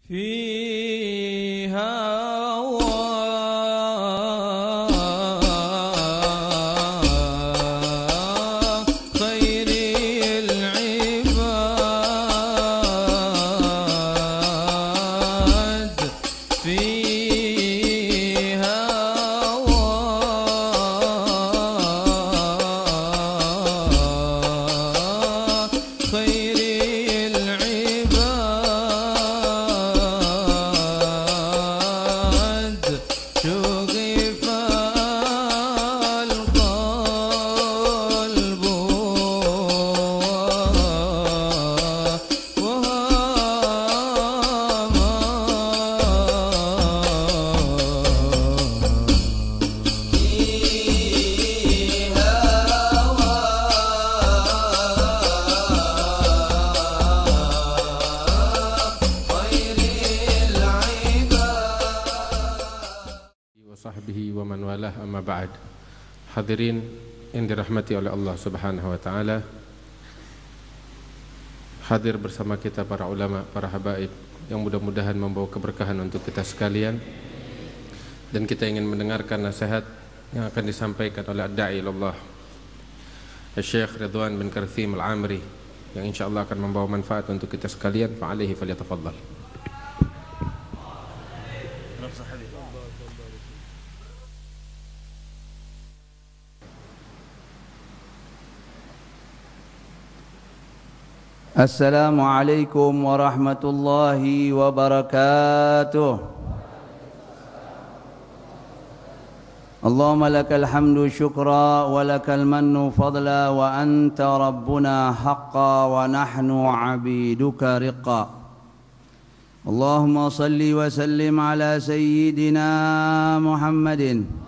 فيها خير العباد فيها خير العباد شغف القلب sahbihi wa man walah amma ba'd. Hadirin yang dirahmati oleh Allah Subhanahu wa taala. Hadir bersama kita para ulama, para habaib yang mudah-mudahan membawa keberkahan untuk kita sekalian. Dan kita ingin mendengarkan nasihat yang akan disampaikan oleh ad-da'i ilallah Syekh Ridwan bin Karthim Al-Amri yang insyaallah akan membawa manfaat untuk kita sekalian. Fa'alaihi falyatafaddal. Assalamualaikum warahmatullahi wabarakatuh. Allahumma lakal hamdu syukra wa lakal mannu fadla wa anta rabbuna haqqa wa nahnu abiduka riqqa. Allahumma salli wa sallim ala sayyidina Muhammadin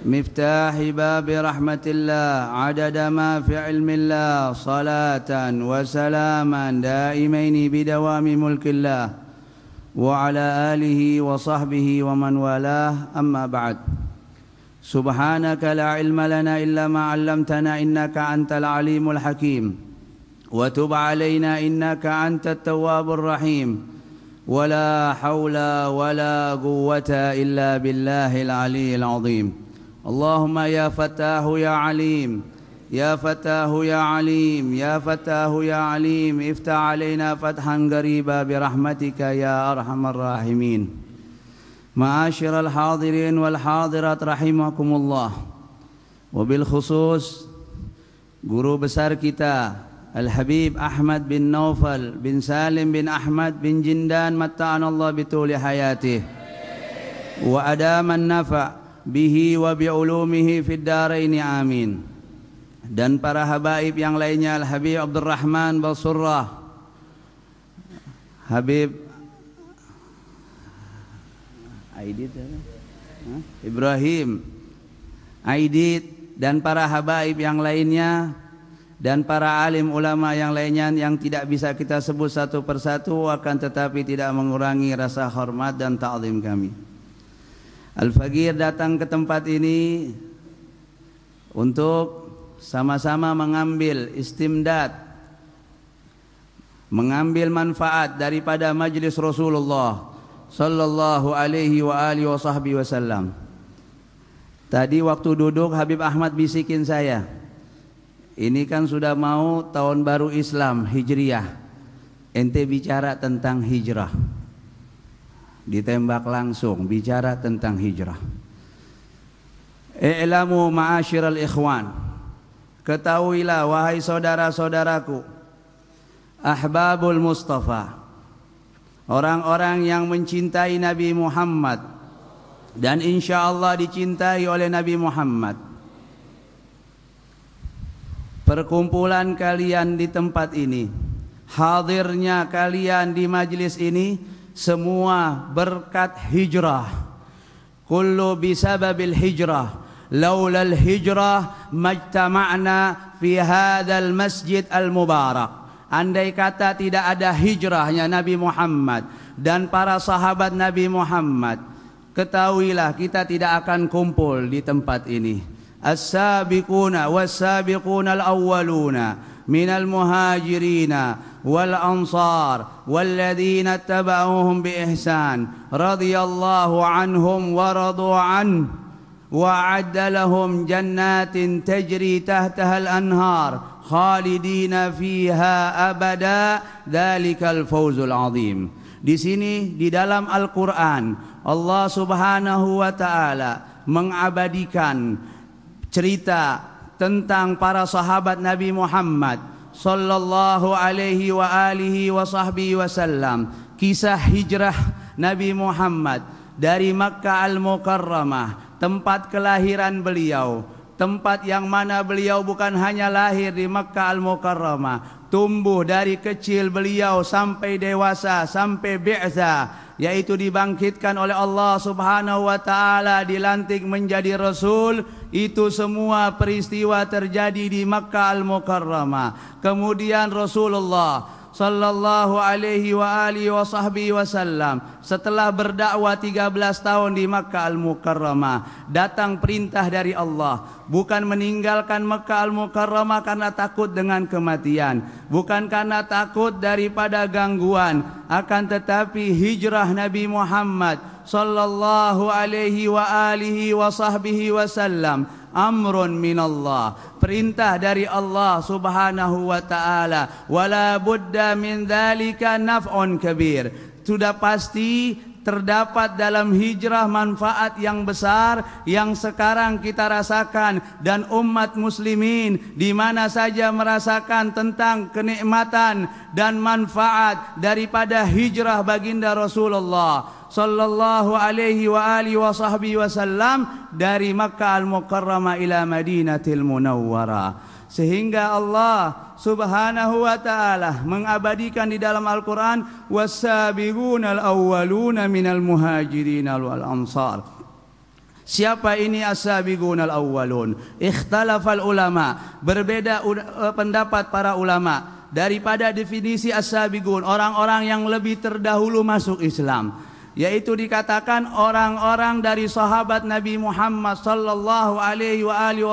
مفتاح باب رحمة الله عدد ما في علم الله صلاة وسلاما دائمين بدوام ملك الله وعلى آله وصحبه ومن والاه أما بعد سبحانك لا علم لنا إلا ما علمتنا إنك أنت العليم الحكيم وتب علينا إنك أنت التواب الرحيم ولا حول ولا قوة إلا بالله العلي العظيم اللهم يا فتاه يا عليم يا فتاه يا عليم يا فتاه يا عليم افتح علينا فتحا قريبا برحمتك يا أرحم الراحمين. معاشر الحاضرين والحاضرات رحمكم الله. Wabilkhusus guru besar kita Al-Habib Ahmad bin Naufal bin Salim bin Ahmad bin Jindan matta'anallah bituli hayatih wa adaman nafa' bihi wa bi'ulumihi fid daraini amin. Dan para habaib yang lainnya, Al-Habib Abdurrahman Basurrah, Habib Aidit Ibrahim Aidit, dan para habaib yang lainnya, dan para alim ulama yang lainnya yang tidak bisa kita sebut satu persatu, akan tetapi tidak mengurangi rasa hormat dan ta'zim kami. Al-Faqir datang ke tempat ini untuk sama-sama mengambil istimdad, mengambil manfaat daripada majlis Rasulullah sallallahu alaihi wa alihi wasallam. Tadi waktu duduk Habib Ahmad bisikin saya, ini kan sudah mau tahun baru Islam Hijriyah, ente bicara tentang hijrah. Ditembak langsung bicara tentang hijrah. I'lamu ma'asyiral ikhwan, ketahuilah wahai saudara-saudaraku, ahbabul Mustafa, orang-orang yang mencintai Nabi Muhammad dan insyaallah dicintai oleh Nabi Muhammad. Perkumpulan kalian di tempat ini, hadirnya kalian di majlis ini, semua berkat hijrah. Kullu bisababil hijrah, laulal hijrah majtama'na fi hadzal masjid al mubarak. Andai kata tidak ada hijrahnya Nabi Muhammad dan para sahabat Nabi Muhammad, ketahuilah kita tidak akan kumpul di tempat ini. As-sabiquna was-sabiquna al-awwaluna minal muhajirina والأنصار والذين اتبعوهم بإحسان رضي الله عنهم ورضوا عنه وأعد لهم جنات تجري تحتها الأنهار خالدين فيها أبدا ذلك الفوز العظيم. Di sini di dalam Al-Quran Allah Subhanahu wa Ta'ala mengabadikan cerita tentang para sahabat Nabi Muhammad sallallahu alaihi wa alihi wa sahbihi wasallam, kisah hijrah Nabi Muhammad dari Makkah Al-Mukarramah, tempat kelahiran beliau, tempat yang mana beliau bukan hanya lahir di Makkah Al-Mukarramah, tumbuh dari kecil beliau sampai dewasa, sampai bi'tsah, yaitu dibangkitkan oleh Allah Subhanahu wa Ta'ala, dilantik menjadi Rasul. Itu semua peristiwa terjadi di Makkah Al-Mukarramah. Kemudian Rasulullah sallallahu alaihi wa alihi wa sahbihi wasallam setelah berdakwah 13 tahun di Makkah Al-Mukarramah, datang perintah dari Allah, bukan meninggalkan Makkah Al-Mukarramah karena takut dengan kematian, bukan karena takut daripada gangguan, akan tetapi hijrah Nabi Muhammad sallallahu alaihi wa alihi wa sahbihi wasallam amrun minallah, perintah dari Allah Subhanahu wa Ta'ala. Wala budda min dzalika naf'un kabir, sudah pasti terdapat dalam hijrah manfaat yang besar yang sekarang kita rasakan, dan umat muslimin di mana saja merasakan tentang kenikmatan dan manfaat daripada hijrah baginda Rasulullah sallallahu alaihi wa alihi wa sahbihi wasallam dari Makkah Al-Mukarramah ila Madinatil Munawwarah. Sehingga Allah Subhanahu wa Ta'ala mengabadikan di dalam Al-Quran, was-sabiqunal awwaluna minal muhajirin wal ansar. Siapa ini as-sabiqunal awwalun? Ikhtalafal ulama, berbeda pendapat para ulama daripada definisi as-sabiqun, orang-orang yang lebih terdahulu masuk Islam, yaitu dikatakan orang-orang dari sahabat Nabi Muhammad sallallahu alaihi wa alihi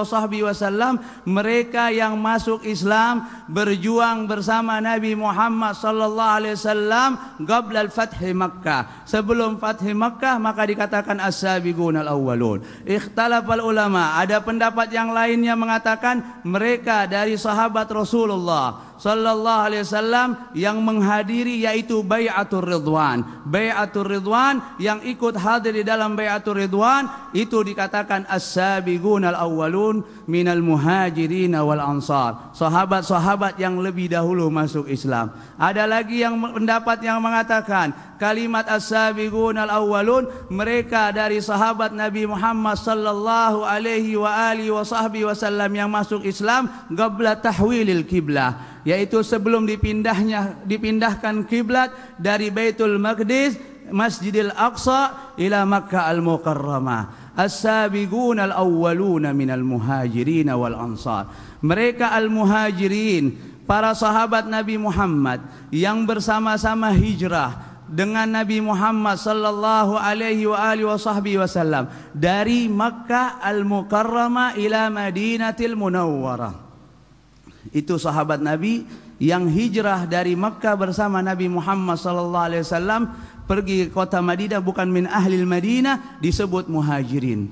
wasallam, mereka yang masuk Islam berjuang bersama Nabi Muhammad sallallahu alaihi wasallam qabla al-fathi Makkah, sebelum fathi Makkah, maka dikatakan as-sabiqunal awwalun. Ikhtalafal ulama, ada pendapat yang lainnya mengatakan mereka dari sahabat Rasulullah sallallahu alaihi wasallam yang menghadiri, yaitu bai'atur ridwan. Bai'atur ridwan, yang ikut hadir di dalam bai'atur ridwan, itu dikatakan as-sabiqunal awwalun minal muhajirin wal ansar, sahabat-sahabat yang lebih dahulu masuk Islam. Ada lagi yang pendapat yang mengatakan kalimat as-sabiqunal awwalun, mereka dari sahabat Nabi Muhammad sallallahu alaihi wa alihi wasallam yang masuk Islam qabla tahwilil kiblah, yaitu sebelum dipindahkan kiblat dari Baitul Maqdis, Masjidil Aqsa ila Makkah Al-Mukarramah. As-sabiqunal awwaluna minal muhajirin wal ansar, mereka al-muhajirin, para sahabat Nabi Muhammad yang bersama-sama hijrah dengan Nabi Muhammad sallallahu alaihi wa alihi wasallam dari Makkah Al-Mukarramah ila Madinatil Munawwarah. Itu sahabat Nabi yang hijrah dari Makkah bersama Nabi Muhammad sallallahu alaihi wasallam pergi ke kota Madinah, bukan min ahlil Madinah, disebut muhajirin.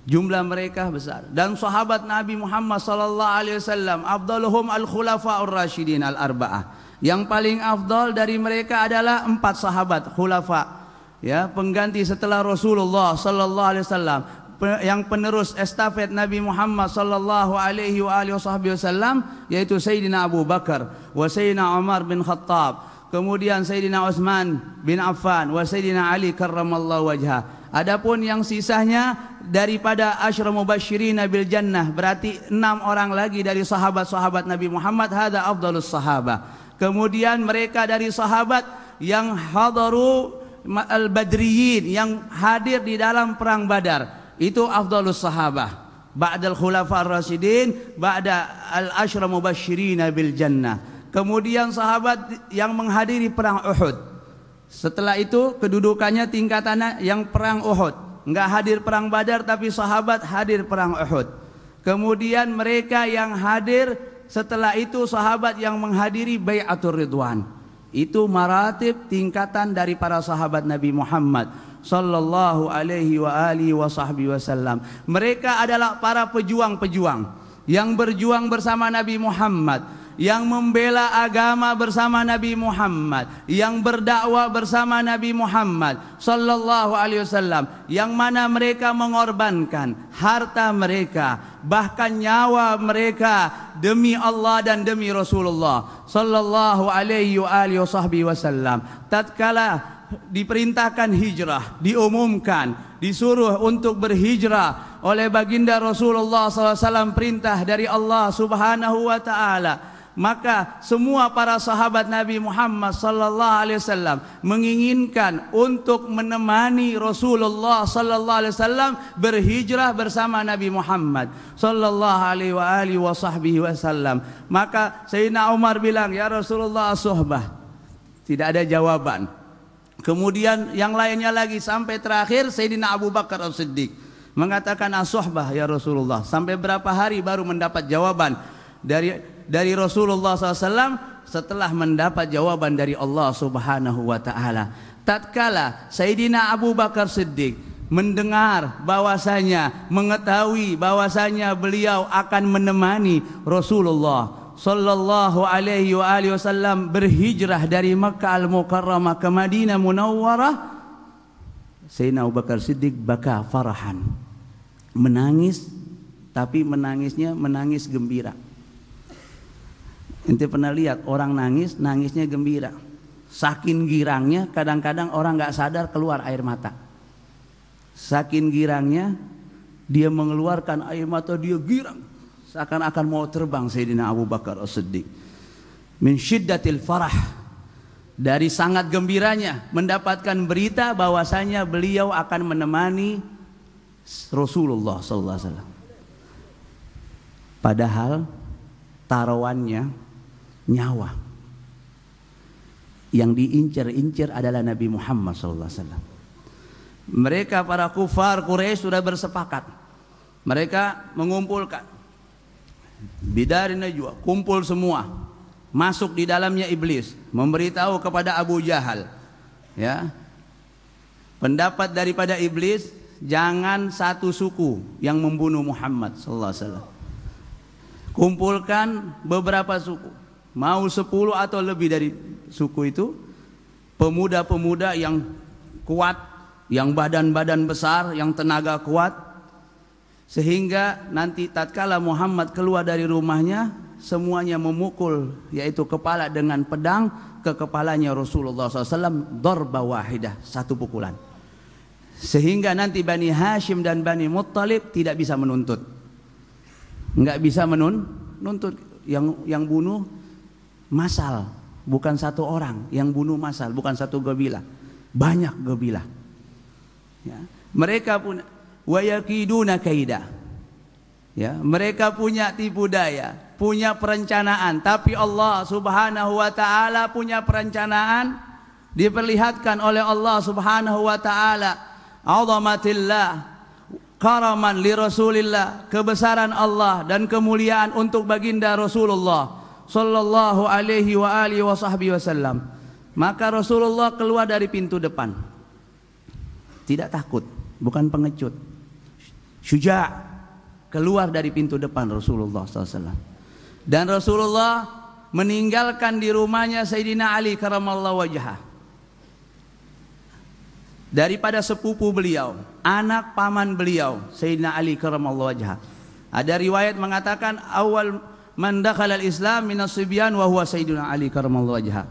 Jumlah mereka besar. Dan sahabat Nabi Muhammad sallallahu alaihi wasallam afdaluhum al-khulafaur rasyidin al-arba'ah. Yang paling afdal dari mereka adalah 4 sahabat khulafa, ya, pengganti setelah Rasulullah sallallahu alaihi wasallam, yang penerus estafet Nabi Muhammad sallallahu alaihi wasallam, yaitu Sayyidina Abu Bakar wa Sayyidina Umar bin Khattab, kemudian Sayyidina Utsman bin Affan wa Sayyidina Ali karramallahu wajhah. Adapun yang sisanya daripada asyra mubasysyirin bil jannah, berarti 6 orang lagi dari sahabat-sahabat Nabi Muhammad, hada afdalus sahabah. Kemudian mereka dari sahabat yang hadaru al-badriyin, yang hadir di dalam perang Badar, itu afdalus sahabah. Ba'dal khulafa ar-rasyidin, ba'da al-asyra mubasysyirin bil jannah. Kemudian sahabat yang menghadiri perang Uhud. Setelah itu kedudukannya tingkatannya yang perang Uhud. Enggak hadir perang Badar, tapi sahabat hadir perang Uhud. Kemudian mereka yang hadir setelah itu sahabat yang menghadiri bai'atur ridwan. Itu maratib tingkatan dari para sahabat Nabi Muhammad sallallahu alaihi wa alihi wasallam. Mereka adalah para pejuang-pejuang yang berjuang bersama Nabi Muhammad, yang membela agama bersama Nabi Muhammad, yang berdakwah bersama Nabi Muhammad sallallahu alaihi wasallam, yang mana mereka mengorbankan harta mereka, bahkan nyawa mereka demi Allah dan demi Rasulullah sallallahu alaihi wasallam. Tatkala diperintahkan hijrah, diumumkan, disuruh untuk berhijrah oleh baginda Rasulullah SAW, perintah dari Allah Subhanahu wa taala, maka semua para sahabat Nabi Muhammad sallallahu alaihi wasallam menginginkan untuk menemani Rasulullah sallallahu alaihi wasallam berhijrah bersama Nabi Muhammad sallallahu alaihi wasallam. Maka Sayyidina Umar bilang, "Ya Rasulullah, suhbah." Tidak ada jawaban. Kemudian yang lainnya lagi sampai terakhir Sayyidina Abu Bakar As-Siddiq mengatakan, "As-suhbah ya Rasulullah." Sampai berapa hari baru mendapat jawaban dari Rasulullah SAW setelah mendapat jawaban dari Allah Subhanahu wa taala. Tatkala Sayyidina Abu Bakar Siddiq mendengar bahwasanya, mengetahui bahwasanya beliau akan menemani Rasulullah sallallahu alaihi wasallam berhijrah dari Makkah Al-Mukarramah ke Madinah Munawwarah, Sayyidina Abu Bakar Siddiq baka farahan, menangis, tapi menangisnya menangis gembira. Ente pernah lihat orang nangis, nangisnya gembira. Saking girangnya kadang-kadang orang nggak sadar keluar air mata. Saking girangnya dia mengeluarkan air mata, dia girang seakan-akan mau terbang Sayyidina Abu Bakar As-Siddiq. Min syiddatil farah, dari sangat gembiranya mendapatkan berita bahwasanya beliau akan menemani Rasulullah sallallahu alaihi wasallam. Padahal taruhannya nyawa. Yang diincar-incar adalah Nabi Muhammad sallallahu alaihi wasallam. Mereka para kufar Quraisy sudah bersepakat. Mereka mengumpulkan Bidari Najwa, kumpul semua. Masuk di dalamnya iblis, memberitahu kepada Abu Jahal, ya, pendapat daripada iblis, jangan satu suku yang membunuh Muhammad sallallahu alaihi wasallam. Kumpulkan beberapa suku, mau 10 atau lebih dari suku itu, pemuda-pemuda yang kuat, yang badan-badan besar, yang tenaga kuat, sehingga nanti tatkala Muhammad keluar dari rumahnya, semuanya memukul, yaitu kepala dengan pedang ke kepalanya Rasulullah SAW, darba wahidah, satu pukulan, sehingga nanti Bani Hashim dan Bani Muttalib tidak bisa menuntut, nggak bisa menuntut. Yang bunuh massal, bukan satu orang, yang bunuh massal, bukan satu kabilah, banyak kabilah, ya. Mereka pun wayakiduna kaida, ya, mereka punya tipu daya, punya perencanaan, tapi Allah Subhanahu wa taala punya perencanaan, diperlihatkan oleh Allah Subhanahu wa taala azamatillah karaman li Rasulillah, kebesaran Allah dan kemuliaan untuk baginda Rasulullah sallallahu alaihi wasallam. Maka Rasulullah keluar dari pintu depan, tidak takut, bukan pengecut, syuja', keluar dari pintu depan Rasulullah SAW. Dan Rasulullah meninggalkan di rumahnya Sayyidina Ali karamallahu wajhah, daripada sepupu beliau, anak paman beliau Sayyidina Ali karamallahu wajhah. Ada riwayat mengatakan awal man dakhala al-Islam minas sibyan wa huwa Sayyidina Ali karamallahu wajhah.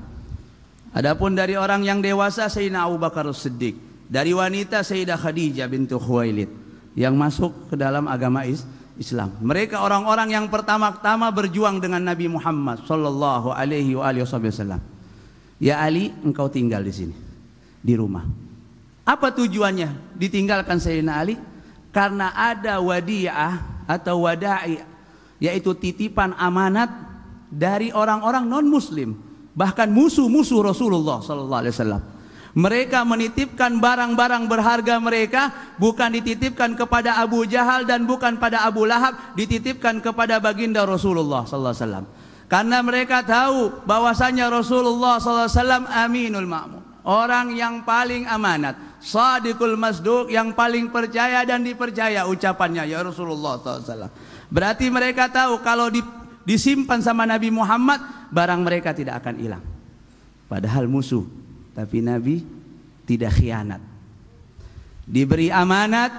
Adapun dari orang yang dewasa Sayyidina Abu Bakar As-Siddiq, dari wanita Sayyidah Khadijah bintu Khuwailid yang masuk ke dalam agama Islam. Mereka orang-orang yang pertama-tama berjuang dengan Nabi Muhammad sallallahu alaihi wasallam. Ya Ali, engkau tinggal di sini, di rumah. Apa tujuannya ditinggalkan Sayyidina Ali? Karena ada wadi'ah atau wada'i, yaitu titipan amanat dari orang-orang non muslim, bahkan musuh-musuh Rasulullah sallallahu alaihi wasallam. Mereka menitipkan barang-barang berharga mereka bukan dititipkan kepada Abu Jahal dan bukan pada Abu Lahab, dititipkan kepada baginda Rasulullah sallallahu alaihi wasallam. Karena mereka tahu bahwasanya Rasulullah sallallahu alaihi wasallam aminul ma'mun, orang yang paling amanat, shadiqul masduq, yang paling percaya dan dipercaya ucapannya ya Rasulullah sallallahu alaihi wasallam. Berarti mereka tahu kalau disimpan sama Nabi Muhammad, barang mereka tidak akan hilang. Padahal musuh, tapi Nabi tidak khianat. Diberi amanat,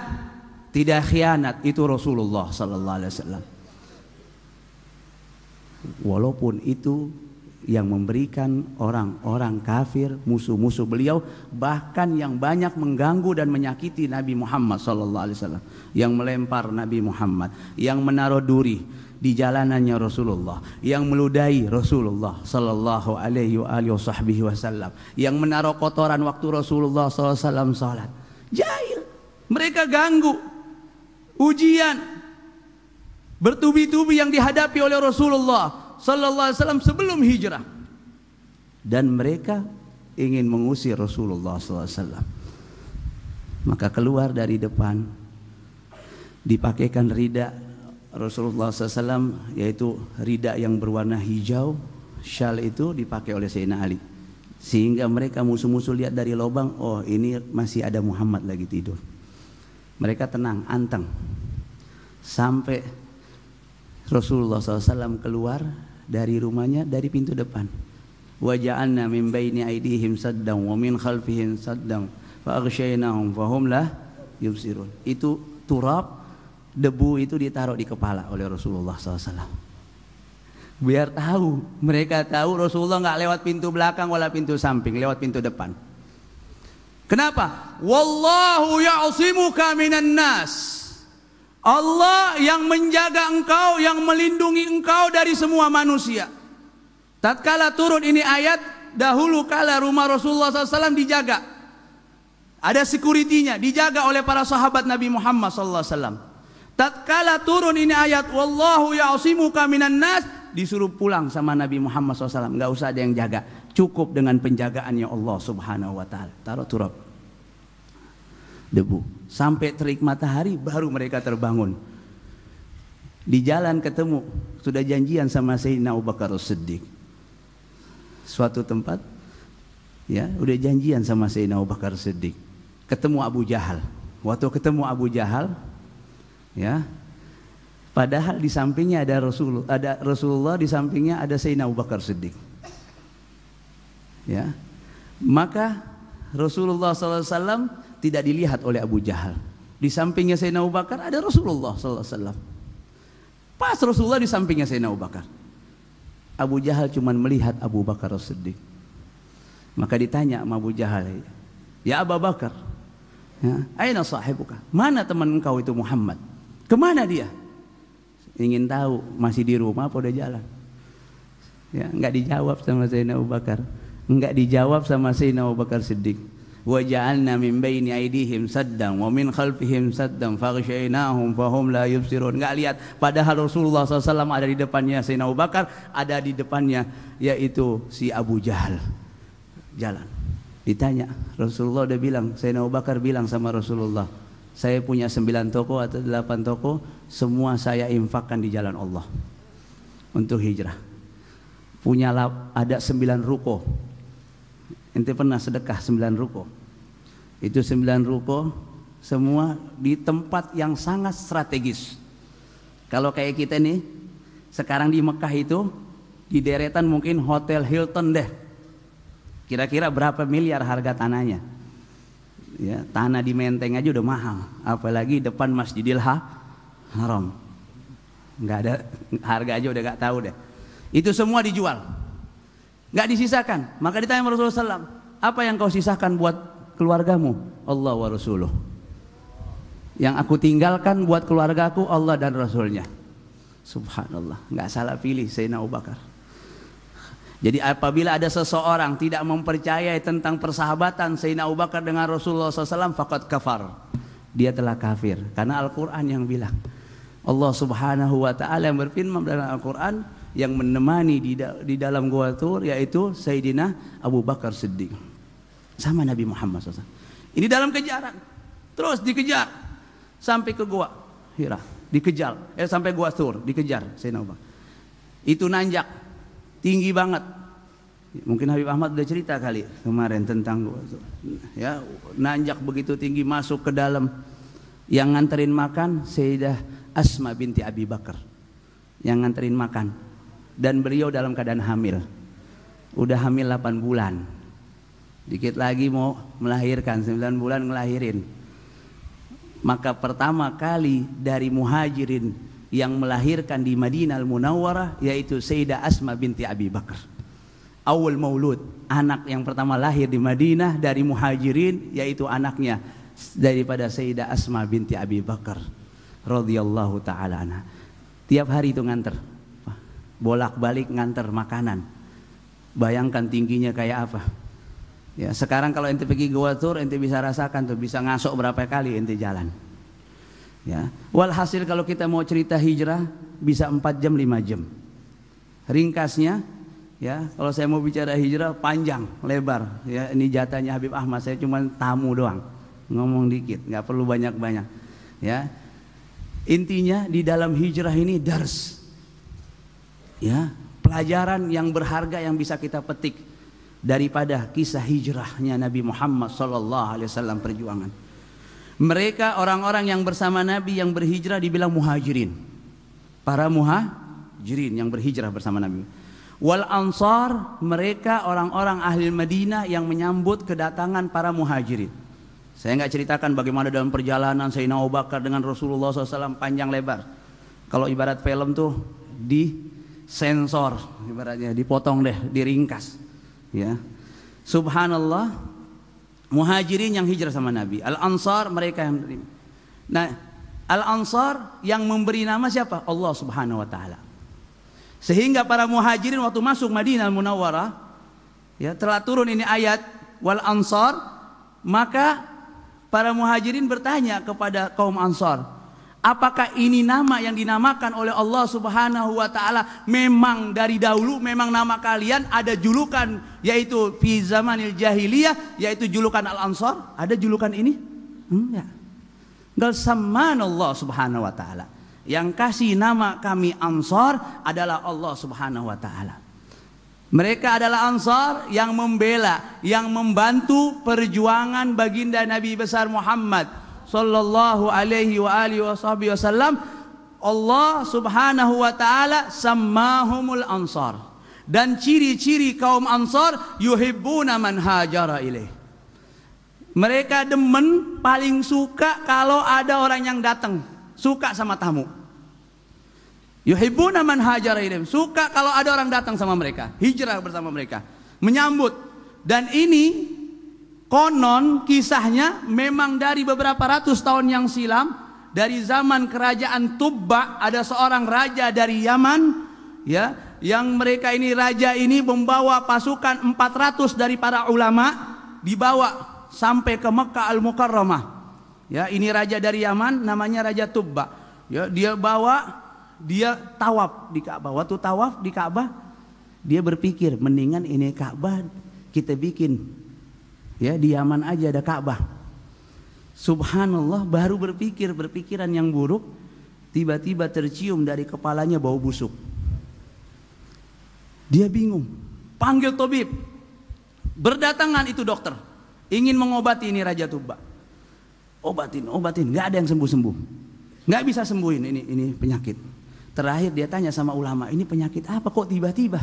tidak khianat, itu Rasulullah sallallahu alaihi wasallam. Walaupun itu yang memberikan orang-orang kafir, musuh-musuh beliau, bahkan yang banyak mengganggu dan menyakiti Nabi Muhammad sallallahu alaihi wasallam, yang melempar Nabi Muhammad, yang menaruh duri di jalanannya Rasulullah, yang meludahi Rasulullah sallallahu alaihi wasallam, yang menaruh kotoran waktu Rasulullah sallallahu alaihi wasallam salat. Jahil. Mereka ganggu ujian bertubi-tubi yang dihadapi oleh Rasulullah sallallahu alaihi wasallam sebelum hijrah. Dan mereka ingin mengusir Rasulullah sallallahu alaihi wasallam. Maka keluar dari depan, dipakaikan rida Rasulullah SAW, yaitu rida yang berwarna hijau. Syal itu dipakai oleh Sayyidina Ali, sehingga mereka musuh-musuh lihat dari lubang, oh ini masih ada Muhammad lagi tidur. Mereka tenang, anteng, sampai Rasulullah SAW keluar dari rumahnya dari pintu depan. Wa ja'alna min baini aydihim saddan wa min khalfihim saddan fa aghshaynahum fahum la yubsirun. Itu turab, debu itu ditaruh di kepala oleh Rasulullah SAW. Biar tahu, mereka tahu Rasulullah nggak lewat pintu belakang wala pintu samping, lewat pintu depan. Kenapa? Wallahu ya'simuka minan nas. Allah yang menjaga engkau, yang melindungi engkau dari semua manusia. Tatkala turun ini ayat, dahulu kala rumah Rasulullah SAW dijaga, ada security-nya, dijaga oleh para sahabat Nabi Muhammad SAW. Tatkala turun ini ayat wallahu ya'simuka minan nas, disuruh pulang sama Nabi Muhammad SAW. Enggak usah ada yang jaga, cukup dengan penjagaannya Allah Subhanahu wa taala. Taruh turab, debu, sampai terik matahari baru mereka terbangun. Di jalan ketemu, sudah janjian sama Sayyidina Abu Bakar As-Siddiq. Suatu tempat, ya, udah janjian sama Sayyidina Abu Bakar As-Siddiq. Ketemu Abu Jahal. Waktu ketemu Abu Jahal, ya, padahal di sampingnya ada Rasulullah, di sampingnya ada Sayyidina Abu Bakar Siddiq. Ya, maka Rasulullah SAW tidak dilihat oleh Abu Jahal. Di sampingnya Sayyidina Abu Bakar ada Rasulullah SAW. Pas Rasulullah di sampingnya Sayyidina Abu Bakar, Abu Jahal cuma melihat Abu Bakar Siddiq. Maka ditanya sama Abu Jahal, ya Abu Bakar, ya, aina sahibuka? Mana teman engkau itu Muhammad? Kemana dia? Ingin tahu masih di rumah apa udah jalan? Ya, enggak dijawab sama Sayyidina Abu Bakar, enggak dijawab sama Sayyidina Abu Bakar Siddiq. Wa ja'alna min baini aydihim saddan wa min khalfihim saddan faghshaynahum fahum la yubsirun. Enggak lihat, padahal Rasulullah SAW ada di depannya Sayyidina Abu Bakar, ada di depannya yaitu si Abu Jahal. Jalan. Ditanya, Rasulullah udah bilang, Sayyidina Abu Bakar bilang sama Rasulullah, saya punya 9 toko atau 8 toko, semua saya infakkan di jalan Allah untuk hijrah. Punya ada 9 ruko. Ente pernah sedekah 9 ruko? Itu 9 ruko semua di tempat yang sangat strategis. Kalau kayak kita nih, sekarang di Mekah itu di deretan mungkin Hotel Hilton deh. Kira-kira berapa miliar harga tanahnya? Ya, tanah di Menteng aja udah mahal, apalagi depan Masjidil Haram. Nggak ada harga aja udah nggak tahu deh. Itu semua dijual, nggak disisakan. Maka ditanya Rasulullah SAW, apa yang kau sisakan buat keluargamu? Allah wa Rasuluh. Yang aku tinggalkan buat keluargaku Allah dan Rasulnya. Subhanallah, nggak salah pilih Sayyidina Abu Bakar. Jadi apabila ada seseorang tidak mempercayai tentang persahabatan Sayyidina Abu Bakar dengan Rasulullah SAW, faqad kafar, dia telah kafir. Karena Al-Quran yang bilang, Allah Subhanahu wa ta'ala yang berfirman dalam Al-Quran, yang menemani di dalam gua Tur yaitu Sayyidina Abu Bakar Siddiq. sama Nabi Muhammad SAW. Ini dalam kejaran, terus dikejar sampai ke gua Hira, dikejar, sampai gua Thur, dikejar Sayyidina Abu Bakar. Itu nanjak, tinggi banget. Mungkin Habib Ahmad udah cerita kali kemarin tentang gua Thur. Ya, nanjak begitu tinggi, masuk ke dalam. Yang nganterin makan Sayyidah Asma binti Abi Bakar, yang nganterin makan, dan beliau dalam keadaan hamil. Udah hamil 8 bulan. Dikit lagi mau melahirkan, 9 bulan ngelahirin. Maka pertama kali dari muhajirin yang melahirkan di Madinah Al-Munawwarah yaitu Sayyidah Asma binti Abi Bakar. Awal maulud, anak yang pertama lahir di Madinah dari muhajirin yaitu anaknya daripada Sayyidah Asma binti Abi Bakar radhiyallahu taala anha. Tiap hari itu nganter, bolak-balik nganter makanan. Bayangkan tingginya kayak apa. Ya, sekarang kalau ente pergi Gua Thur, ente bisa rasakan tuh, bisa ngasok berapa kali ente jalan. Ya, walhasil kalau kita mau cerita hijrah bisa 4 jam 5 jam. Ringkasnya, ya, kalau saya mau bicara hijrah panjang, lebar. Ya, ini jatahnya Habib Ahmad, saya cuma tamu doang, ngomong dikit, nggak perlu banyak-banyak. Ya, intinya di dalam hijrah ini dars. Ya, pelajaran yang berharga yang bisa kita petik daripada kisah hijrahnya Nabi Muhammad SAW perjuangan. Mereka orang-orang yang bersama Nabi yang berhijrah dibilang muhajirin. Para muhajirin yang berhijrah bersama Nabi. Wal ansar, mereka orang-orang ahli Madinah yang menyambut kedatangan para muhajirin. Saya nggak ceritakan bagaimana dalam perjalanan Sayyidina Abu Bakar dengan Rasulullah SAW panjang lebar. Kalau ibarat film tuh di sensor, ibaratnya dipotong deh, diringkas. Ya, subhanallah, muhajirin yang hijrah sama Nabi, al-ansar mereka yang menerima. Nah, al-ansar yang memberi nama siapa? Allah Subhanahu Wa Taala. Sehingga para muhajirin waktu masuk Madinah Al-Munawwarah, ya, telah turun ini ayat wal ansar, maka para muhajirin bertanya kepada kaum ansar, apakah ini nama yang dinamakan oleh Allah Subhanahu Wa Taala memang dari dahulu, memang nama kalian, ada julukan yaitu fi zamanil jahiliyah yaitu julukan al-ansar? Ada julukan ini? Enggak. Gal samanallah Subhanahu Wa Taala. Yang kasih nama kami ansar adalah Allah Subhanahu Wa Taala. Mereka adalah ansar yang membela, yang membantu perjuangan baginda Nabi besar Muhammad sallallahu alaihi wa alihi wasallam. Allah Subhanahu wa taala sammahumul ansar. Dan ciri-ciri kaum ansar yuhibbuna man hajara ilaih. Mereka demen, paling suka kalau ada orang yang datang, suka sama tamu. Yuhibbuna man hajara ilaih, suka kalau ada orang datang sama mereka, hijrah bersama mereka, menyambut. Dan ini konon kisahnya memang dari beberapa ratus tahun yang silam, dari zaman kerajaan Tubba, ada seorang raja dari Yaman, ya, yang mereka ini raja ini membawa pasukan 400 dari para ulama, dibawa sampai ke Mekah Al-Mukarramah. Ya, ini raja dari Yaman namanya Raja Tubba. Ya, dia bawa, dia tawaf di Ka'bah. Waktu tawaf di Ka'bah, dia berpikir mendingan ini Ka'bah kita bikin, ya, di Yaman aja ada Ka'bah. Subhanallah, baru berpikiran yang buruk, tiba-tiba tercium dari kepalanya bau busuk. Dia bingung, panggil tabib. Berdatangan itu dokter, ingin mengobati ini Raja Tubba. Obatin, nggak ada yang sembuh-sembuh, nggak bisa sembuhin ini penyakit. Terakhir dia tanya sama ulama, ini penyakit apa kok tiba-tiba?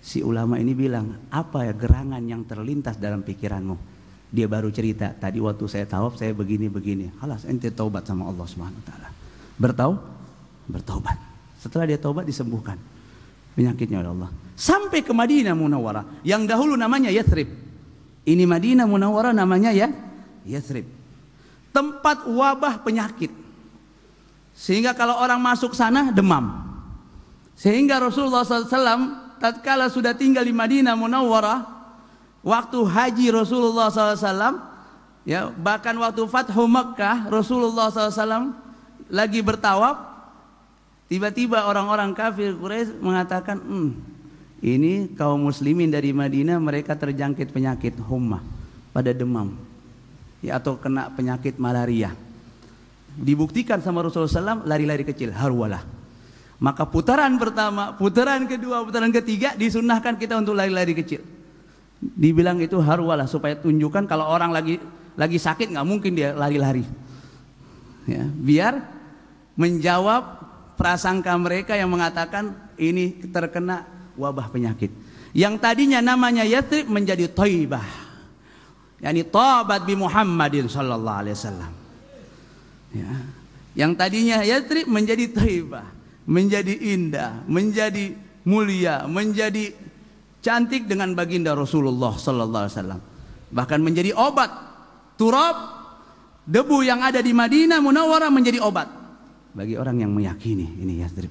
Si ulama ini bilang, apa ya gerangan yang terlintas dalam pikiranmu? Dia baru cerita, tadi waktu saya tawaf saya begini-begini. Halas, ente taubat sama Allah Subhanahu Wa Taala. Bertaubat. Setelah dia taubat disembuhkan penyakitnya oleh Allah. Sampai ke Madinah Munawwarah yang dahulu namanya Yathrib. Ini Madinah Munawwarah namanya ya Yathrib. Tempat wabah penyakit. Sehingga kalau orang masuk sana demam. Sehingga Rasulullah SAW tatkala sudah tinggal di Madinah Munawwarah, waktu haji Rasulullah SAW, ya, bahkan waktu Fathu Makkah Rasulullah SAW lagi bertawaf, tiba-tiba orang-orang kafir Quraisy mengatakan, ini kaum muslimin dari Madinah mereka terjangkit penyakit humma, pada demam, ya, atau kena penyakit malaria. Dibuktikan sama Rasulullah SAW lari-lari kecil, harwalah. Maka putaran pertama, putaran kedua, putaran ketiga disunnahkan kita untuk lari-lari kecil. Dibilang itu harwalah supaya tunjukkan kalau orang lagi sakit nggak mungkin dia lari-lari. Ya, biar menjawab prasangka mereka yang mengatakan ini terkena wabah penyakit. Yang tadinya namanya Yathrib menjadi Thaibah. Yani tabat bi Muhammadin sallallahu alaihi wasallam. Ya. Yang tadinya Yathrib menjadi Thaibah, menjadi indah, menjadi mulia, menjadi cantik dengan baginda Rasulullah sallallahu alaihi wasallam. Bahkan menjadi obat. Turab, debu yang ada di Madinah Munawwarah menjadi obat bagi orang yang meyakini ini Yathrib.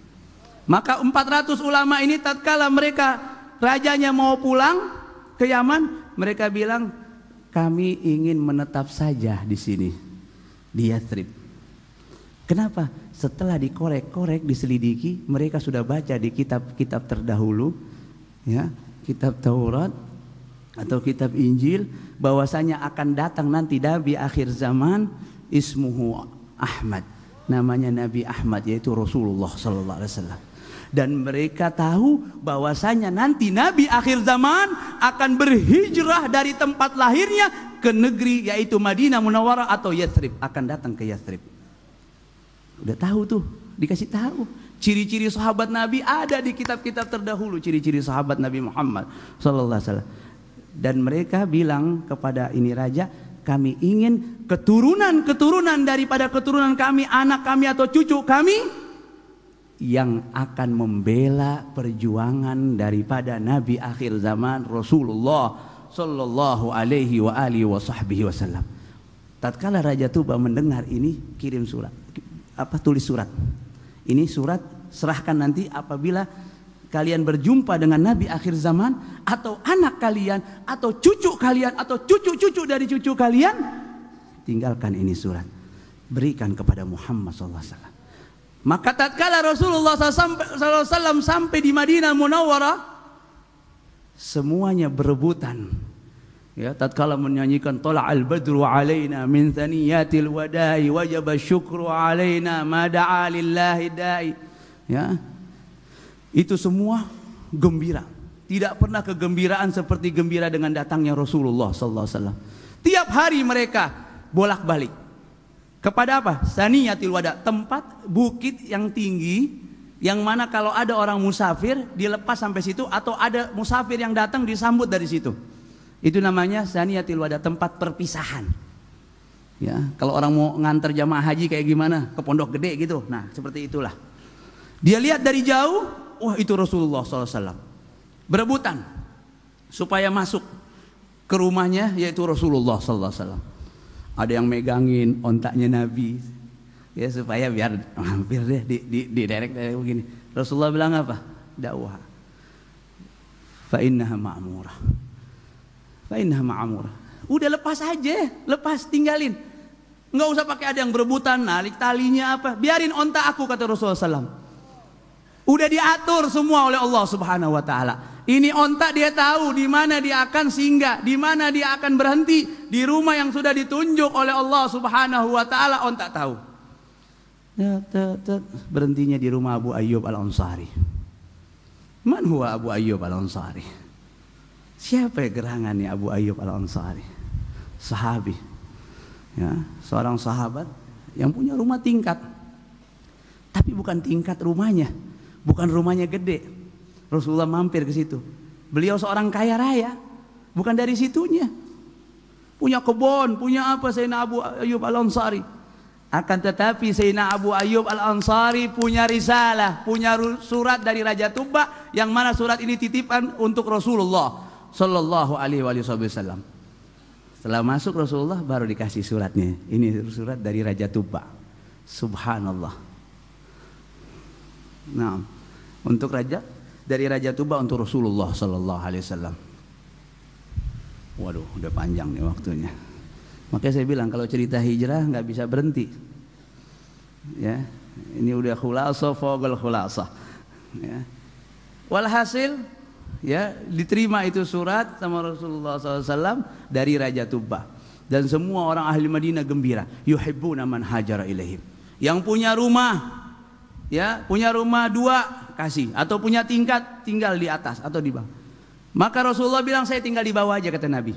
Maka 400 ulama ini tatkala mereka rajanya mau pulang ke Yaman, mereka bilang kami ingin menetap saja di sini di Yathrib. Kenapa? Setelah dikorek-korek, diselidiki, mereka sudah baca di kitab-kitab terdahulu, ya, kitab Taurat atau kitab Injil, bahwasanya akan datang nanti Nabi akhir zaman ismuhu Ahmad, namanya Nabi Ahmad, yaitu Rasulullah sallallahu alaihi wasallam. Dan mereka tahu bahwasanya nanti Nabi akhir zaman akan berhijrah dari tempat lahirnya ke negeri yaitu Madinah Munawwarah atau Yathrib, akan datang ke Yathrib. Udah tahu tuh, dikasih tahu. Ciri-ciri sahabat Nabi ada di kitab-kitab terdahulu, ciri-ciri sahabat Nabi Muhammad sallallahu alaihi wasallam. Dan mereka bilang kepada ini raja, kami ingin keturunan-keturunan daripada keturunan kami, anak kami atau cucu kami yang akan membela perjuangan daripada Nabi akhir zaman Rasulullah sallallahu alaihi wa alihi wasallam. Tatkala Raja Tuba mendengar ini, kirim surat. Tulis surat. Ini surat serahkan nanti apabila kalian berjumpa dengan Nabi akhir zaman, atau anak kalian, atau cucu kalian, atau cucu-cucu dari cucu kalian, tinggalkan ini surat, berikan kepada Muhammad SAW. Maka tatkala Rasulullah SAW sampai di Madinah Munawwarah, semuanya berebutan. Ya, tatkala menyanyikan Tala'al badru alaina min thaniyatil wada'i wajaba syukru alaina ma da'a lillahi da'i. Ya. Itu semua gembira. Tidak pernah kegembiraan seperti gembira dengan datangnya Rasulullah sallallahu alaihi wasallam. Tiap hari mereka bolak-balik. Kepada apa? Saniyatil wada, tempat bukit yang tinggi yang mana kalau ada orang musafir dilepas sampai situ, atau ada musafir yang datang disambut dari situ. Itu namanya Saniyatil wada, tempat perpisahan. Ya, kalau orang mau nganter jamaah haji kayak gimana? Ke Pondok Gede gitu. Nah, seperti itulah. Dia lihat dari jauh, wah itu Rasulullah SAW. Berebutan supaya masuk ke rumahnya, yaitu Rasulullah SAW. Ada yang megangin ontaknya Nabi, ya, supaya biar hampir deh di direct begini. Rasulullah bilang apa? Dakwah. Fa innaha ma'murah. Fa innaha ma'murah. Udah lepas aja, lepas, tinggalin. Enggak usah pakai ada yang berebutan, narik talinya apa. Biarin ontak aku, kata Rasulullah SAW. Udah diatur semua oleh Allah Subhanahu wa taala. Ini ontak dia tahu di mana dia akan singgah, di mana dia akan berhenti, di rumah yang sudah ditunjuk oleh Allah Subhanahu wa taala, ontak tahu. Berhentinya di rumah Abu Ayyub Al-Ansari. Man huwa Abu Ayyub Al-Ansari? Siapa ya gerangannya Abu Ayyub Al-Ansari? Sahabi. Ya, seorang sahabat yang punya rumah tingkat. Tapi bukan tingkat rumahnya. Bukan rumahnya gede. Rasulullah mampir ke situ. Beliau seorang kaya raya, bukan dari situnya. Punya kebun, punya apa Sayyidina Abu Ayyub Al-Ansari. Akan tetapi Sayyidina Abu Ayyub Al-Ansari punya risalah, punya surat dari Raja Tuba, yang mana surat ini titipan untuk Rasulullah sallallahu alaihi wasallam. Setelah masuk Rasulullah baru dikasih suratnya. Ini surat dari Raja Tuba. Subhanallah. Nah, untuk raja, dari Raja Tuba untuk Rasulullah sallallahu alaihi wasallam. Waduh, udah panjang nih waktunya. Makanya saya bilang kalau cerita hijrah nggak bisa berhenti. Ya, ini udah khulasah, fogel khulasah. Ya. Walhasil ya, diterima itu surat sama Rasulullah SAW dari Raja Tubbah. Dan semua orang ahli Madinah gembira. Yuhibbuna man hajara ilaihim. Yang punya rumah, ya, punya rumah 2 kasih, atau punya tingkat tinggal di atas atau di bawah. Maka Rasulullah bilang, saya tinggal di bawah aja, kata Nabi.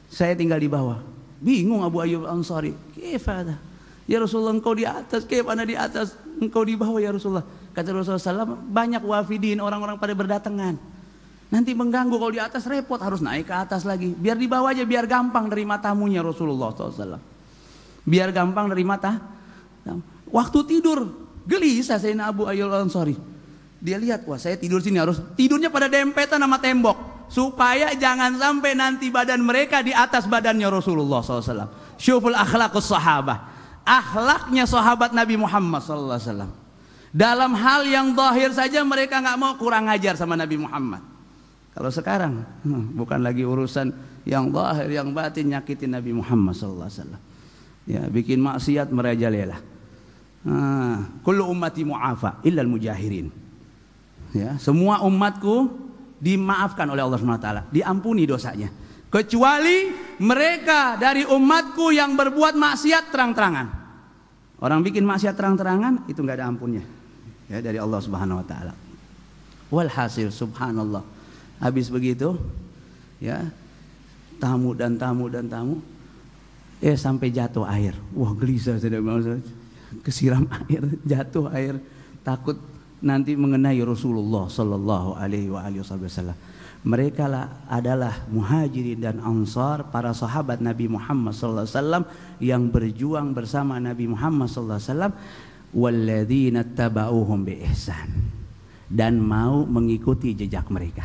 Saya tinggal di bawah. Bingung Abu Ayyub Ansari. Kifada? Ya Rasulullah, engkau di atas, kifana di atas, engkau di bawah ya Rasulullah. Kata Rasulullah SAW, banyak wafidin, orang-orang pada berdatangan. Nanti mengganggu, kalau di atas repot, harus naik ke atas lagi. Biar di bawah aja, biar gampang nerima tamunya Rasulullah SAW. Biar gampang nerima tamu. Waktu tidur, gelisah Sayyidina Abu Ayyub Ansari. Dia lihat, wah saya tidur sini, harus tidurnya pada dempetan sama tembok, supaya jangan sampai nanti badan mereka di atas badannya Rasulullah SAW. Syuful akhlaqus sahabah. Akhlaknya sahabat Nabi Muhammad SAW. Dalam hal yang zahir saja mereka nggak mau kurang ajar sama Nabi Muhammad. Kalau sekarang bukan lagi urusan yang zahir, yang batin, nyakitin Nabi Muhammad SAW. Ya, bikin maksiat merajalela. Kullu ummati mu'afa illal mujahirin. Ya, semua umatku dimaafkan oleh Allah SWT, diampuni dosanya, kecuali mereka dari umatku yang berbuat maksiat terang-terangan. Orang bikin maksiat terang-terangan itu nggak ada ampunnya, ya, dari Allah Subhanahu Wa Taala. Walhasil subhanallah, habis begitu, ya, tamu dan tamu, sampai jatuh air. Wah gelisah saya, kesiram air, jatuh air, takut nanti mengenai Rasulullah Sallallahu Alaihi Wasallam. Mereka adalah muhajirin dan ansar, para sahabat Nabi Muhammad Sallallahu Alaihi Wasallam yang berjuang bersama Nabi Muhammad Sallallahu Alaihi Wasallam. Walladzina tabauhum bi ihsan, dan mau mengikuti jejak mereka.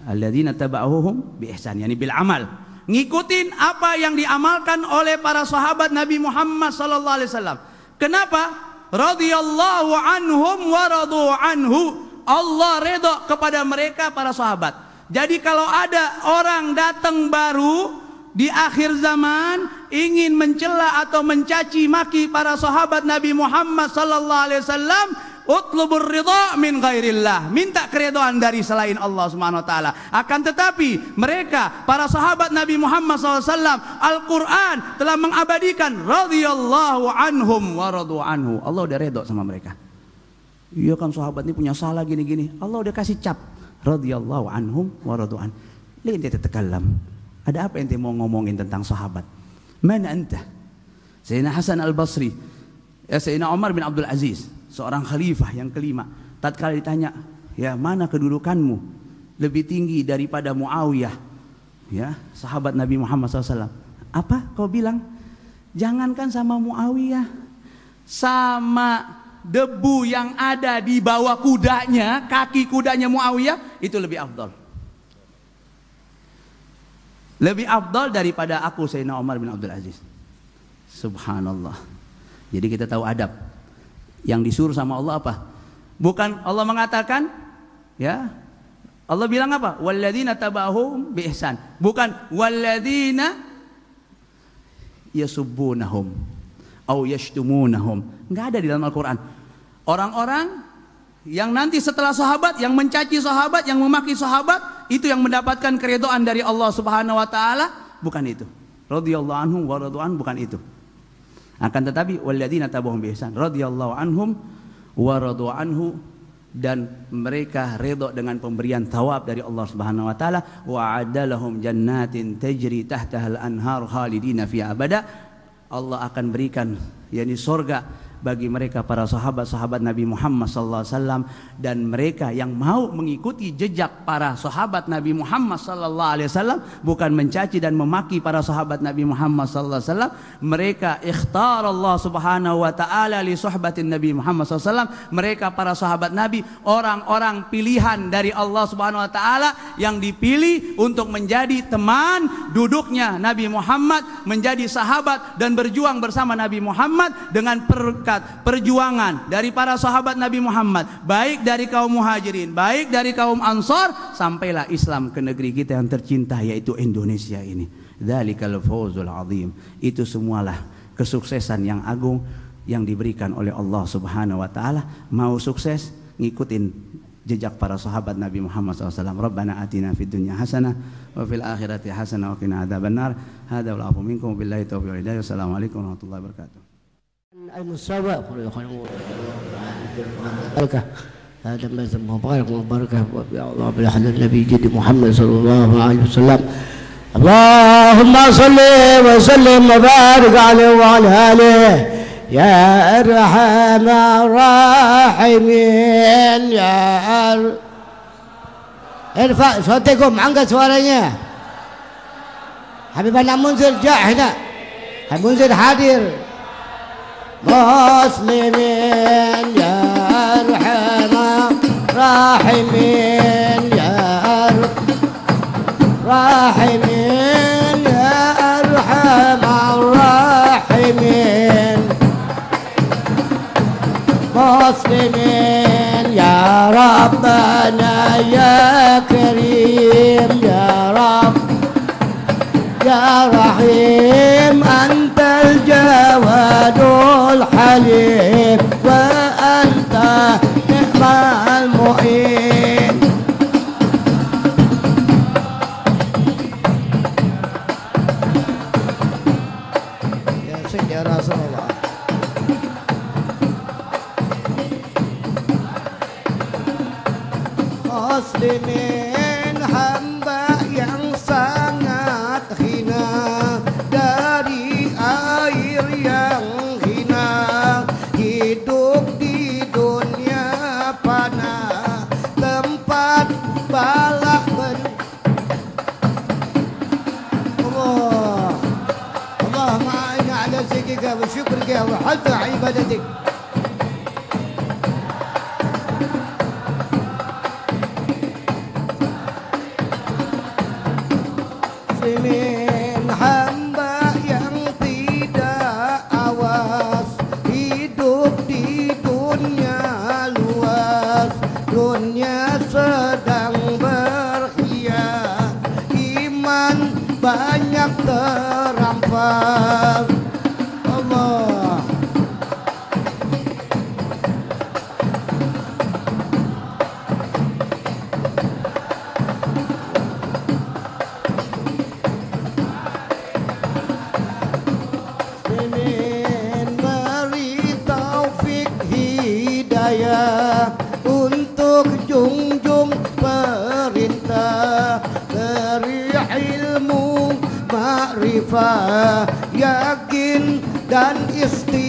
Alladzina tabauhum bi ihsan, yani bil amal, ngikutin apa yang diamalkan oleh para sahabat Nabi Muhammad Sallallahu Alaihi Wasallam. Kenapa? Radhiyallahu anhum wa radu anhu. Allah redha kepada mereka para sahabat. Jadi kalau ada orang datang baru di akhir zaman ingin mencela atau mencaci maki para sahabat Nabi Muhammad sallallahu alaihi wasallam, utlubur ridha min ghairillah, minta keridhaan dari selain Allah Subhanahu wa taala. Akan tetapi mereka para sahabat Nabi Muhammad SAW, Al-Qur'an telah mengabadikan radhiyallahu anhum wa radu anhu. Allah udah redha sama mereka. Iya kan sahabat ini punya salah gini-gini, Allah udah kasih cap radhiyallahu anhum wa radu an. Lain dia tatakallam. Ada apa ente mau ngomongin tentang sahabat? Mana anta? Sayyidina Hasan Al-Basri, ya Sayyidina Umar bin Abdul Aziz, seorang khalifah yang kelima, tatkala ditanya, ya mana kedudukanmu lebih tinggi daripada Muawiyah, ya sahabat Nabi Muhammad SAW, apa kau bilang? Jangankan sama Muawiyah, sama debu yang ada di bawah kudanya, kaki kudanya Muawiyah, itu lebih afdal. Lebih afdal daripada aku Sayyidina Umar bin Abdul Aziz. Subhanallah. Jadi kita tahu adab. Yang disuruh sama Allah apa? Bukan Allah mengatakan, ya, Allah bilang apa? Walladzina tabauhum bi ihsan. Bukan walladzina yasubbunahum au yashtumunahum. Enggak ada di dalam Al-Qur'an. Orang-orang yang nanti setelah sahabat, yang mencaci sahabat, yang memaki sahabat, itu yang mendapatkan keridhaan dari Allah Subhanahu wa taala, bukan itu. Radhiyallahu anhum wa radu an, bukan itu. Akan tetapi walladzina tabauhum bi ihsan radhiyallahu anhum wa radu anhu, dan mereka redha dengan pemberian thawab dari Allah Subhanahu wa taala. Wa adalahum jannatin tajri tahtaha al-anhar khalidina fiha abada. Allah akan berikan yakni surga bagi mereka para sahabat-sahabat Nabi Muhammad sallallahu alaihi wasallam, dan mereka yang mau mengikuti jejak para sahabat Nabi Muhammad sallallahu alaihi wasallam, bukan mencaci dan memaki para sahabat Nabi Muhammad sallallahu alaihi wasallam. Mereka ikhtar Allah Subhanahu wa taala li suhbatin Nabi Muhammad sallallahu alaihi wasallam. Mereka para sahabat Nabi orang-orang pilihan dari Allah Subhanahu wa taala yang dipilih untuk menjadi teman duduknya Nabi Muhammad, menjadi sahabat dan berjuang bersama Nabi Muhammad dengan perjuangan dari para sahabat Nabi Muhammad, baik dari kaum muhajirin, baik dari kaum ansar, sampailah Islam ke negeri kita yang tercinta, yaitu Indonesia ini. Dzalikal fawzul azim. Itu semualah kesuksesan yang agung yang diberikan oleh Allah Subhanahu wa taala. Mau sukses, ngikutin jejak para sahabat Nabi Muhammad SAW. Rabbana atina fid dunya hasanah wa fil akhirati hasanah wa qina adzabannar. Hadza wal afu minkum billahi taufiq wal hidayah. Wassalamualaikum warahmatullahi wabarakatuh. Al-Musawa barakah. هذا مبارك وبركة يا الله بلحد النبي جد محمد صلى الله عليه وسلم. اللهم صل وسلم وبارك عليه وعلى آله يا أرحم الراحمين يا ارفع صوتكم angkat suaranya. Habib Anak Munzir jah hina. Habib Munzir hadir. Muslimin ya arhamar rahimin ya rahimin ya arhamar rahimin. Muslimin ya Rabbana ya Karim ya Rabb يا رحيم أنت الجواد الحليم وأنت نعم المعين. يا سيدي يا رسول الله. Muslimin hamba yang sangat hina dari air yang hina, hidup di dunia fana, tempat balak Allah. Allahumma a'inna ala zikrika wa syukrika wa husni ibadatik. Muslimin hamba yang tidak awas, hidup di dunia luas, dunia sedang berhias, iman banyak terampas. Allah. Untuk junjung perintah dari ilmu ma'rifah, yakin dan istiqomah.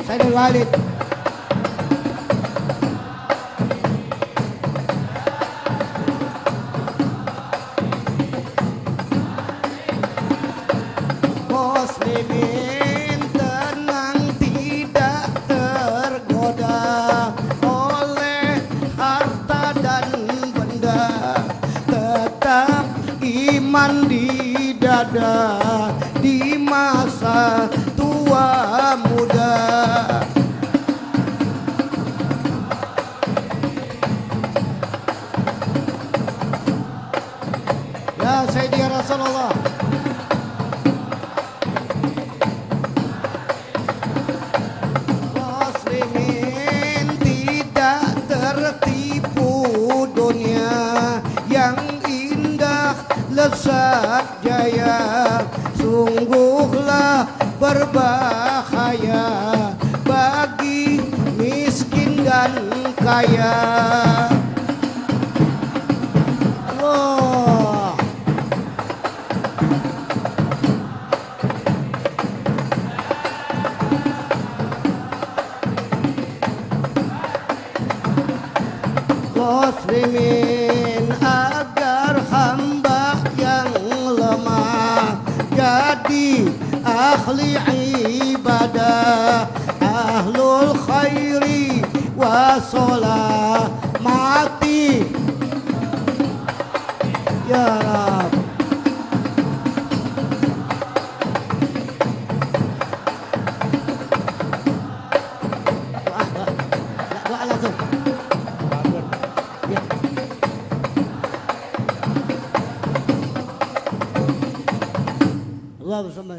Sayyidul Walid. Muslimin tenang tidak tergoda oleh harta dan benda, tetap iman di dada di masa tua muda. Ya Sayyidi ya Rasulullah. Yang indah lezat jaya, sungguhlah berbahaya bagi miskin dan kaya. Allah. Muslimin agar hamba yang lemah jadi ahli ibadah, ahlul khairi wa sholah mati ya Rab. Doa langsung. Allah bersama.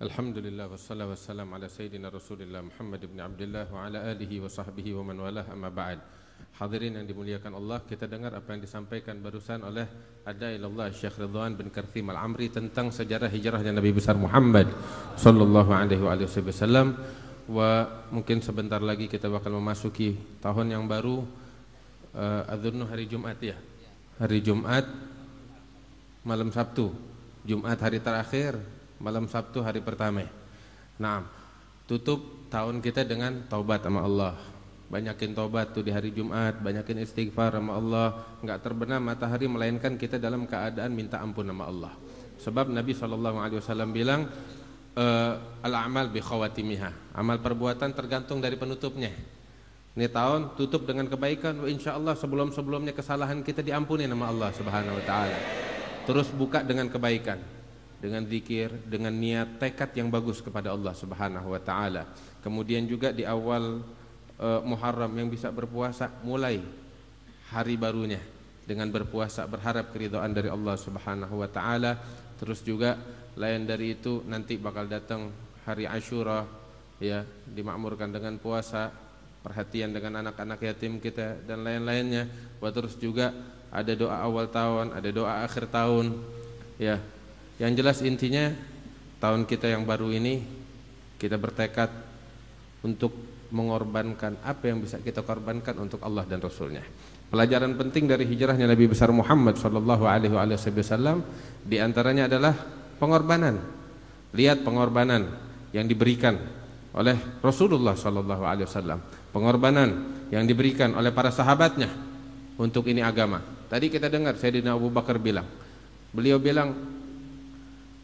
Alhamdulillah wassalatu wassalamu ala sayyidina Rasulillah Muhammad ibn Abdullah wa ala alihi wa sahbihi wa man walah, amma ba'd. Hadirin yang dimuliakan Allah, kita dengar apa yang disampaikan barusan oleh Adailallah Syekh Ridwan bin Karthim Al-Amri tentang sejarah hijrahnya Nabi besar Muhammad sallallahu alaihi wasallam. Wa mungkin sebentar lagi kita bakal memasuki tahun yang baru, adzunnu hari Jumat ya. Hari Jumat malam Sabtu, Jumat hari terakhir, malam Sabtu hari pertama. Nah, tutup tahun kita dengan taubat sama Allah. Banyakin taubat tuh di hari Jumat, banyakin istighfar sama Allah. Enggak terbenam matahari melainkan kita dalam keadaan minta ampun sama Allah. Sebab Nabi SAW bilang, al-a'mal bi khawatimiha. Amal perbuatan tergantung dari penutupnya. Ini tahun tutup dengan kebaikan, insyaallah sebelum-sebelumnya kesalahan kita diampuni sama Allah Subhanahu wa taala. Terus buka dengan kebaikan, dengan zikir, dengan niat tekad yang bagus kepada Allah Subhanahu wa taala. Kemudian juga di awal Muharram yang bisa berpuasa, mulai hari barunya dengan berpuasa, berharap keridhaan dari Allah Subhanahu wa taala. Terus juga lain dari itu nanti bakal datang hari Asyura ya, dimakmurkan dengan puasa, perhatian dengan anak-anak yatim kita dan lain-lainnya. Terus juga ada doa awal tahun, ada doa akhir tahun ya. Yang jelas intinya tahun kita yang baru ini kita bertekad untuk mengorbankan apa yang bisa kita korbankan untuk Allah dan Rasulnya. Pelajaran penting dari hijrahnya Nabi besar Muhammad sallallahu alaihi wasallam di antaranya adalah pengorbanan. Lihat pengorbanan yang diberikan oleh Rasulullah sallallahu alaihi wasallam, pengorbanan yang diberikan oleh para sahabatnya untuk ini agama. Tadi kita dengar Sayyidina Abu Bakar bilang, beliau bilang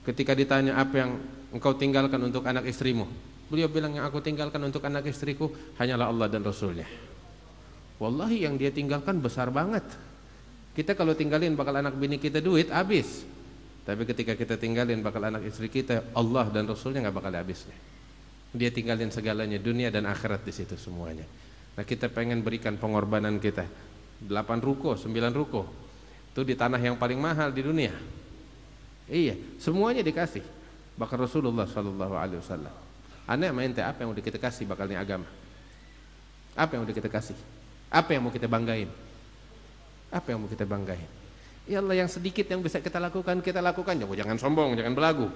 ketika ditanya apa yang engkau tinggalkan untuk anak istrimu, beliau bilang yang aku tinggalkan untuk anak istriku hanyalah Allah dan Rasulnya. Wallahi yang dia tinggalkan besar banget. Kita kalau tinggalin bakal anak bini kita duit habis, tapi ketika kita tinggalin bakal anak istri kita, Allah dan Rasulnya nggak bakal habisnya. Dia tinggalin segalanya, dunia dan akhirat di situ semuanya. Nah kita pengen berikan pengorbanan kita 8 ruko, 9 ruko itu di tanah yang paling mahal di dunia. Iya, semuanya dikasih. Bahkan Rasulullah sallallahu alaihi wasallam. Aneh main teh apa yang udah kita kasih bakalnya agama? Apa yang udah kita kasih? Apa yang mau kita banggain? Apa yang mau kita banggain? Ya Allah, yang sedikit yang bisa kita lakukan, kita lakukan. Jangan sombong, jangan belagu.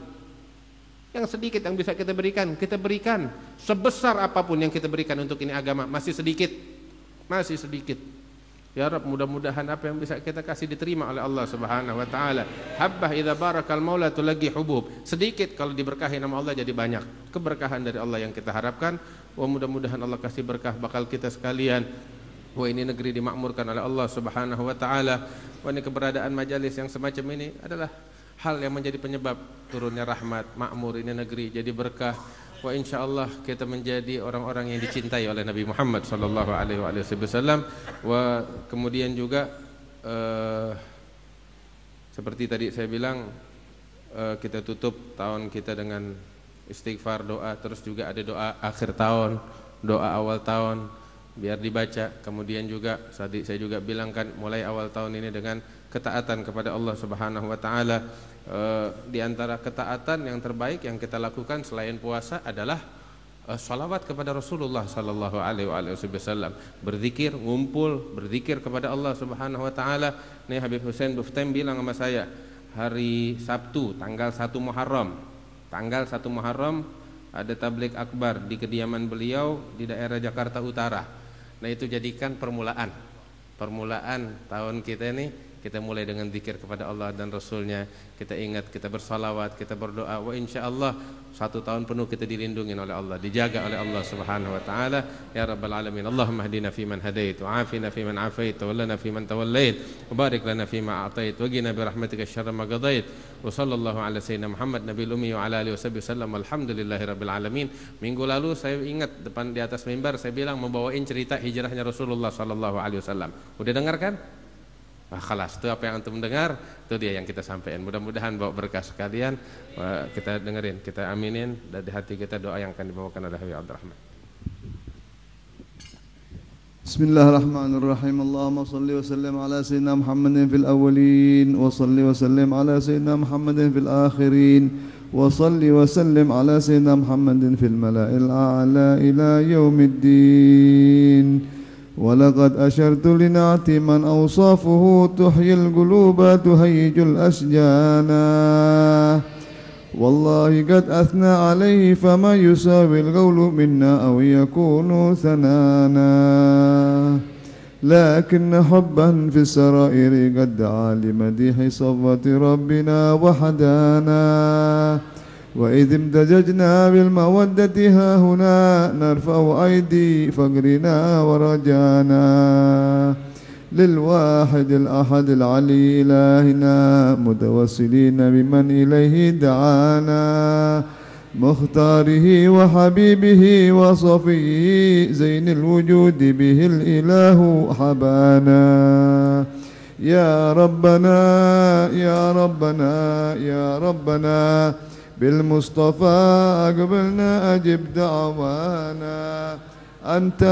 Yang sedikit yang bisa kita berikan, kita berikan. Sebesar apapun yang kita berikan untuk ini agama, masih sedikit. Masih sedikit. Ya Rabb, mudah-mudahan apa yang bisa kita kasih diterima oleh Allah Subhanahu wa taala. Habbah idza barakal maula tulagi hubub. Sedikit kalau diberkahi nama Allah jadi banyak. Keberkahan dari Allah yang kita harapkan. Wa mudah-mudahan Allah kasih berkah bakal kita sekalian. Wah, ini negeri dimakmurkan oleh Allah Subhanahu wa taala. Wah, ini keberadaan majelis yang semacam ini adalah hal yang menjadi penyebab turunnya rahmat, makmur ini negeri jadi berkah. Wa insyaallah kita menjadi orang-orang yang dicintai oleh Nabi Muhammad sallallahu alaihi wasallam. Wa kemudian juga seperti tadi saya bilang, kita tutup tahun kita dengan istighfar, doa, terus juga ada doa akhir tahun, doa awal tahun biar dibaca. Kemudian juga tadi saya juga bilang kan mulai awal tahun ini dengan ketaatan kepada Allah Subhanahu wa taala. Di antara ketaatan yang terbaik yang kita lakukan selain puasa adalah salawat kepada Rasulullah sallallahu alaihi wasallam. Berzikir, ngumpul, berzikir kepada Allah Subhanahu wa taala. Nih Habib Hussein Buftem bilang sama saya, hari Sabtu tanggal 1 Muharram. Tanggal 1 Muharram ada tabligh akbar di kediaman beliau di daerah Jakarta Utara. Nah itu jadikan permulaan tahun kita ini. Kita mulai dengan zikir kepada Allah dan Rasulnya. Kita ingat, kita bersalawat, kita berdoa. Wa insyaallah 1 tahun penuh kita dilindungi oleh Allah, dijaga oleh Allah Subhanahu wa taala. Ya rabbal alamin. Allahumma hdina fiman hadait, wa afina fiman afait, wa lana fiman tawallait, wa barik lana fima a'tait, wa qina bi rahmatika syarra ma qadait. Wa sallallahu ala sayyidina Muhammad nabiyil ummi wa ala alihi wasallam. Alhamdulillahirabbil alamin. Minggu lalu saya ingat depan di atas mimbar saya bilang membawain cerita hijrahnya Rasulullah sallallahu alaihi wasallam. Udah dengar kan? Khalas, itu apa yang antum dengar, itu dia yang kita sampaikan. Mudah-mudahan bawa berkah sekalian. Kita dengerin, kita aminin dari hati kita doa yang akan dibawakan oleh Habib Abdurrahman. Bismillahirrahmanirrahim. Allahumma salli wa sallim ala sayyidina Muhammadin fil awwalin wa salli wa sallim ala sayyidina Muhammadin fil akhirin وصل وسلم على سيدنا محمد في الملأ الأعلى إلى يوم الدين. ولقد أشرت لنعت من أوصافه تحيي القلوب تهيج الأشجان، والله قد أثنى عليه فما يساوي القول منا أو يكون ثنانا، لكن حبا في السرائر قد دعا لمديح صفوة ربنا وحدانا. وإذ امتزجنا بالمودة ها هنا نرفع أيدي فقرنا ورجانا، للواحد الأحد العلي إلهنا متوسلين بمن إليه دعانا، مختاره وحبيبه وصفيه زين الوجود به الإله حبانا. يا ربنا يا ربنا يا ربنا بالمصطفى أقبلنا أجب دعوانا. أنت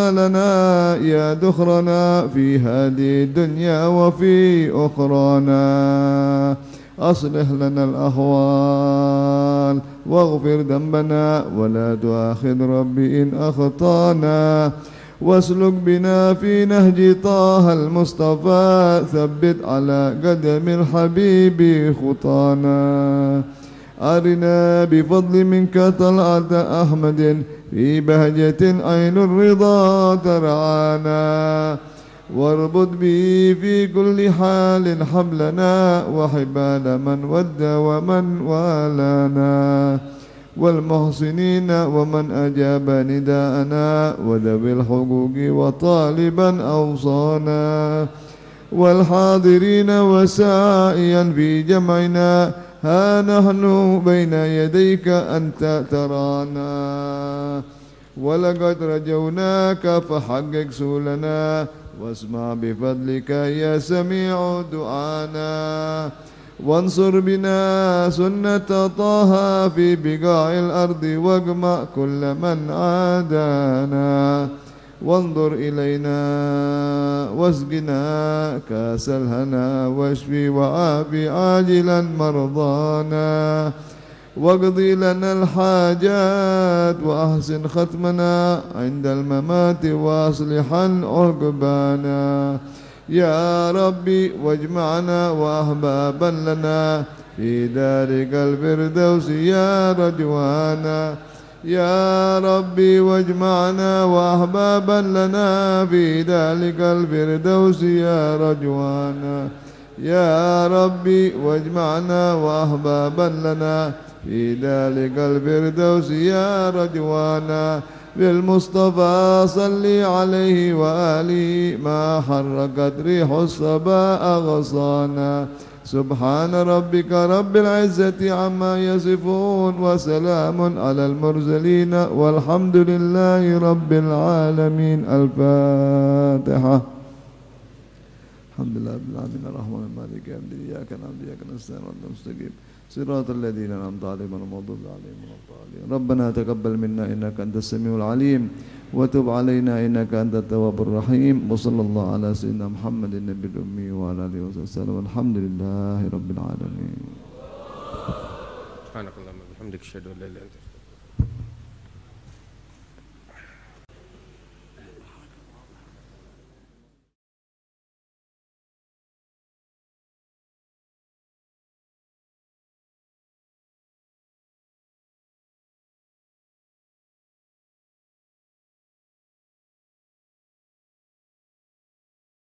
لنا يا دخرنا في هذه الدنيا وفي أخرانا. أصلح لنا الأحوال واغفر ذنبنا ولا تؤاخذ ربي إن أخطأنا، واسلك بنا في نهج طه المصطفى ثبت على قدم الحبيب خطانا. أرنا بفضل منك طلعة أحمد في بهجة عين الرضا ترعانا، واربط به في كل حال حبلنا وحبال من ود ومن والانا، والمحسنين ومن أجاب نداءنا وذوي الحقوق وطالبا أوصانا، والحاضرين وسائيا في جمعنا ها نحن بين يديك أنت ترانا. ولقد رجوناك فحقق سؤلنا واسمع بفضلك يا سميع دعانا، وانصر بنا سنة طه في بقاع الأرض واجمع كل من عادانا، وانظر إلينا واسقنا كاس الهنا واشفي وعافي عاجلا مرضانا، واقضي لنا الحاجات وأحسن ختمنا عند الممات واصلحا عقبانا. يا ربي واجمعنا وأحبابا لنا في دارك الفردوس يا رجوانا. يا ربي واجمعنا وأحبابا لنا في ذلك الفردوس يا رجوانا. يا ربي واجمعنا وأحبابا لنا في ذلك الفردوس يا رجوانا. بالمصطفى صل عليه وآله ما حركت ريح الصبا أغصانا. سبحان ربك رب العزة عما يصفون وسلام على المرسلين والحمد لله رب العالمين. الفاتحة. الحمد لله رب العالمين الرحمن المالك يوم الدين إياك نعبد وإياك نستعين اهدنا المستقيم صراط الذين أنعمت عليهم غير المغضوب عليهم ولا الضالين. ربنا تقبل منا إنك أنت السميع العليم وتب علينا إنك أنت التواب الرحيم. وصلى الله على سيدنا محمد النبي الأمي وعلى آله وصحبه وسلم والحمد لله رب العالمين. سبحانك اللهم وبحمدك أشهد أن لا إله إلا أنت